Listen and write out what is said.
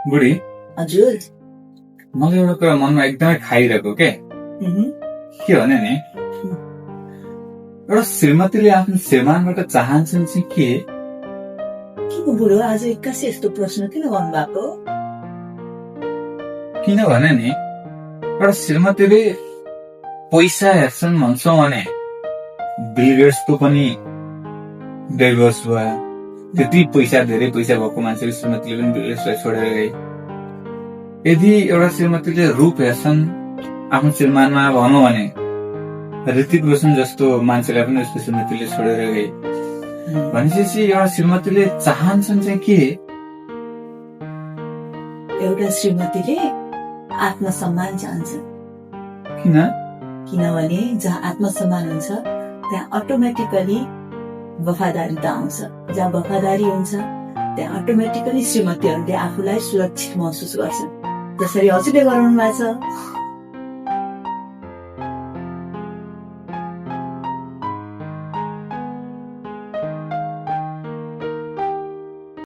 बुढी हजुर। मलाई एउटा कुरा मनमा एकदमै खाइरहेको के भने नि एउटा श्रीमतीले आफ्नो श्रीमानबाट चाहन्छन् चाहिँ के किन बुढो आज एक्कासी यस्तो प्रश्न किन गर्नुभएको? किनभने नि एउटा श्रीमतीले पैसा हेर्छन् भन्छौँ भने बिल गेट्सको पनि डाइभोर्स भयो। त्यति पैसा धेरै पैसा भएको मान्छेले श्रीमतीले पनि बिल गेट्सलाई छोडेर गए। यदि एउटा श्रीमतीले रूप हेर्छन् आफ्नो श्रीमानमा भनौँ भने ऋतिक रोशन जस्तो मान्छेलाई पनि उसको श्रीमतीले छोडेर गए भनेपछि एउटा श्रीमतीले चाहन्छन् चाहिँ के? एउटा श्रीमतीले आत्मसम्मान चाहन्छ। किनभने जहाँ आत्मसम्मान हुन्छ त्यहाँ अटोमेटिकली वफादारीता आउँछ। जहाँ वफादारी हुन्छ त्यहाँ अटोमेटिकली श्रीमतीहरूले आफूलाई सुरक्षित महसुस गर्छन्। जसरी हजुरले गराउनु भएको छ।